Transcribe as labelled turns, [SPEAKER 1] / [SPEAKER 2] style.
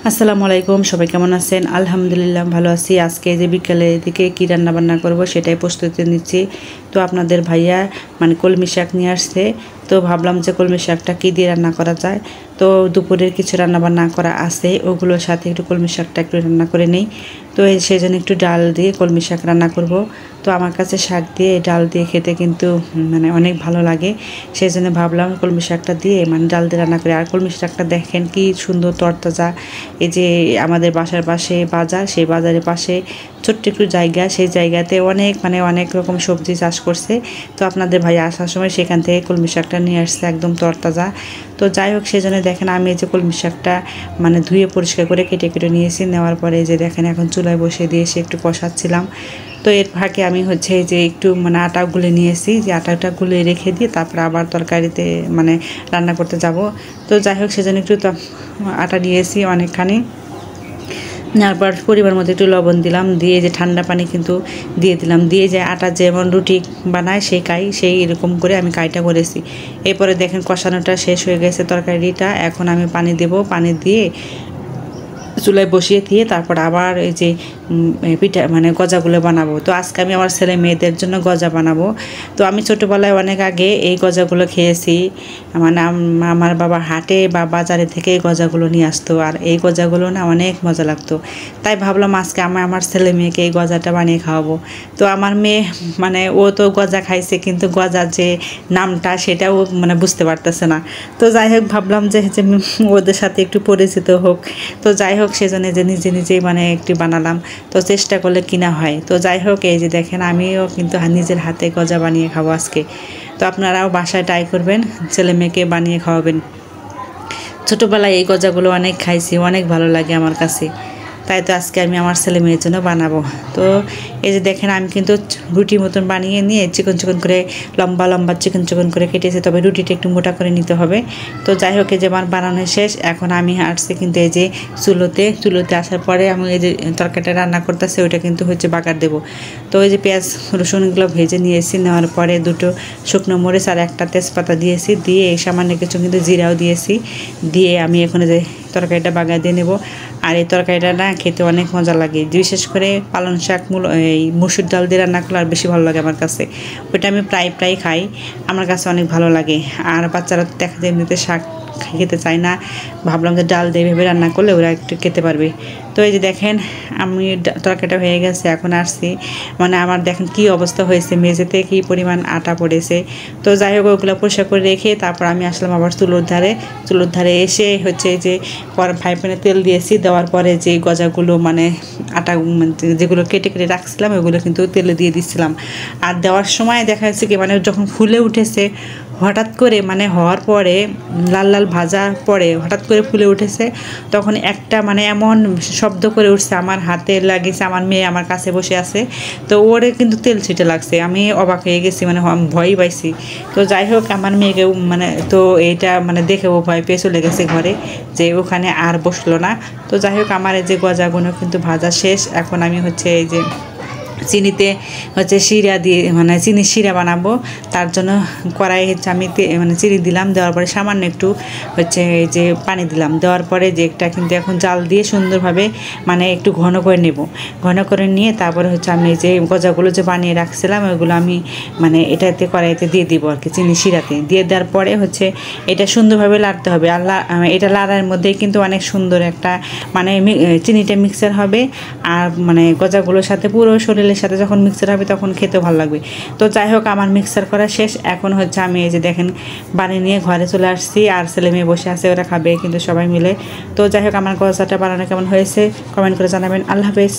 [SPEAKER 1] আসসালামু আলাইকুম, সবাই কেমন আছেন? আলহামদুলিল্লাহ ভালো আছি। আজকে যে বিকেলের দিকে কী রান্না বান্না করব সেটাই প্রস্তুতি নিচ্ছি। তো আপনাদের ভাইয়া কলমি শাক নিয়ে আসছে, তো ভাবলাম যে কলমি শাকটা কী দিয়ে রান্না করা যায়। তো দুপুরের কিছু রান্না বান্না করা আছে, ওগুলোর সাথে একটু কলমি শাকটা একটু রান্না করে নিই। তো সেই জন্য একটু ডাল দিয়ে কলমি শাক রান্না করব। তো আমার কাছে শাক দিয়ে ডাল দিয়ে খেতে কিন্তু অনেক ভালো লাগে। সেই জন্য ভাবলাম কলমি শাকটা দিয়ে ডাল দিয়ে রান্না করি। আর কলমি শাকটা দেখেন কি সুন্দর তরতাজা। এই যে আমাদের বাসার পাশে বাজার, সেই বাজারের পাশে ছোট্ট একটু জায়গা, সেই জায়গাতে অনেক রকম সবজি চাষ করছে। তো আপনাদের ভাই আসার সময় সেখান থেকে কলমি শাকটা নিয়ে আসছে একদম তরতাজা। তো যাই হোক, সেই জন্য দেখেন আমি এই যে কলমি শাকটা ধুয়ে পরিষ্কার করে কেটে কেটে নিয়েছি। নেওয়ার পরে যে দেখেন এখন চুলায় বসিয়ে দিয়েছি, একটু কষাচ্ছিলাম। তো এর ফাঁকে আমি যে একটু আটা গুলে নিয়েছি, যে আটাটা গুলে রেখে দিয়ে তারপরে আবার তরকারিতে রান্না করতে যাব। তো যাই হোক, সেজন্য একটু আটা নিয়েছি অনেকখানি। তারপর পরিমাণ মতো একটু লবণ দিলাম, দিয়ে যে ঠান্ডা পানি কিন্তু দিয়ে দিলাম, দিয়ে যে আটা যেমন রুটি বানায় সেই এরকম করে আমি কাইটা করেছি। এরপরে দেখেন কষানোটা শেষ হয়ে গেছে তরকারিটা। এখন আমি পানি দেব, পানি দিয়ে চুলায় বসিয়ে দিয়ে তারপর আবার এই যে পিঠা গজাগুলো বানাবো। তো আজকে আমি আমার ছেলে মেয়েদের জন্য গজা বানাবো। তো আমি ছোটোবেলায় অনেক আগে এই গজাগুলো খেয়েছি। আমার বাবা হাটে বা বাজারে থেকে এই গজাগুলো নিয়ে আসতো, আর এই গজাগুলো অনেক মজা লাগতো। তাই ভাবলাম আজকে আমি আমার ছেলে মেয়েকে এই গজাটা বানিয়ে খাওয়াবো। তো আমার মেয়ে ও তো গজা খাইছে, কিন্তু গজার যে নামটা সেটাও বুঝতে পারতেছে না। তো যাই হোক, ভাবলাম যে ওদের সাথে একটু পরিচিত হোক। তো যাই হোক, সেজন্য যে নিজে নিজেই একটু বানালাম। তো চেষ্টা করলে কিনা হয়। তো যাই হোক, এই যে দেখেন আমিও কিন্তু নিজের হাতে গজা বানিয়ে খাবো আজকে। তো আপনারাও বাসায় ট্রাই করবেন, ছেলে মেয়েকে বানিয়ে খাওয়াবেন। ছোটোবেলায় এই গজাগুলো অনেক খাইছি, অনেক ভালো লাগে আমার কাছে। তাই তো আজকে আমি আমার ছেলে মেয়ের জন্য বানাবো। তো এই যে দেখেন আমি কিন্তু রুটির মতন বানিয়ে নিয়ে চিকন চিকন করে লম্বা লম্বা চিকন চিকন করে কেটেছি, তবে রুটিটা একটু মোটা করে নিতে হবে। তো যাই হোক, এই যে আমার বানানো শেষ। এখন আমি আসছি কিন্তু এই যে চুলোতে আসার পরে আমি এই যে তরকারিটা রান্না করতেছি, ওইটা কিন্তু বাগার দেবো। তো এই যে পেঁয়াজ রসুনগুলো ভেজে নিয়েছি, নেওয়ার পরে দুটো শুকনো মরিচ আর একটা তেজপাতা দিয়েছি, দিয়ে সামান্য কিছু কিন্তু জিরাও দিয়েছি। দিয়ে আমি এখন যে তরকারিটা বাগার দিয়ে নেব। আর এই তরকারিটা খেতে অনেক মজা লাগে, বিশেষ করে পালং শাক এই মসুর ডাল দিয়ে রান্না করলে আর বেশি ভালো লাগে আমার কাছে। ওইটা আমি প্রায় খাই, আমার কাছে অনেক ভালো লাগে। আর বাচ্চারা দেখা যায় এমনিতে শাক খেতে চায় না, ভাবলাম যে ডাল দিয়ে ভেবে রান্না করলে ওরা একটু খেতে পারবে। তো এই যে দেখেন আমি তরকারিটা হয়ে গেছে, এখন আসছি আমার দেখেন কি অবস্থা হয়েছে, মেঝেতে কি পরিমাণ আটা পড়েছে। তো যাই হোক, ওগুলো পরিষ্কার করে রেখে তারপর আমি আসলাম আবার চুলোর ধারে এসে যে ফ্রাই প্যানে তেল দিয়েছি। দেওয়ার পরে যে গজাগুলো আটা যেগুলো কেটে কেটে রাখছিলাম ওগুলো কিন্তু তেলে দিয়ে দিচ্ছিলাম। আর দেওয়ার সময় দেখা যাচ্ছে কি যখন ফুলে উঠেছে হঠাৎ করে হওয়ার পরে লাল লাল ভাজা পরে হঠাৎ করে ফুলে উঠেছে, তখন একটা এমন শব্দ করে উঠছে, আমার হাতে লাগিয়েছে। আমার মেয়ে আমার কাছে বসে আছে, তো ওরে কিন্তু তেল ছিটে লাগছে। আমি অবাক হয়ে গেছি, ভয়ই পাইছি। তো যাই হোক, আমার মেয়েকেও তো এইটা দেখে ও ভয় পেয়ে চলে গেছে ঘরে, যে ওখানে আর বসলো না। তো যাই হোক, আমার এই যে গজাগুলো কিন্তু ভাজা শেষ। এখন আমি এই যে চিনিতে শিরা দিয়ে চিনির শিরা বানাবো। তার জন্য কড়াই আমি চিনি দিলাম, দেওয়ার পরে সামান্য একটু এই যে পানি দিলাম। দেওয়ার পরে যে একটা কিন্তু এখন জাল দিয়ে সুন্দরভাবে একটু ঘন করে নেব। ঘন করে নিয়ে তারপরে আমি এই যে গজাগুলো যে বানিয়ে রাখছিলাম ওইগুলো আমি এটাতে কড়াইতে দিয়ে দিব আর কি, চিনি শিরাতে দিয়ে দেওয়ার পরে এটা সুন্দরভাবে লাড়তে হবে। আর এটা লাড়ার মধ্যেই কিন্তু অনেক সুন্দর একটা চিনিটা মিক্সার হবে। আর গজাগুলোর সাথে পুরো শরীরের সাথে যখন মিক্সার হবে তখন খেতে ভালো লাগবে। তো যাই হোক, আমার মিক্সার করা শেষ। এখন আমি এই যে দেখেন বানিয়ে নিয়ে ঘরে চলে আসছি, আর ছেলে মেয়ে বসে আছে, ওরা খাবে কিন্তু সবাই মিলে। তো যাই হোক, আমার গজাটা বানানো কেমন হয়েছে কমেন্ট করে জানাবেন। আল্লাহ হাফেজ।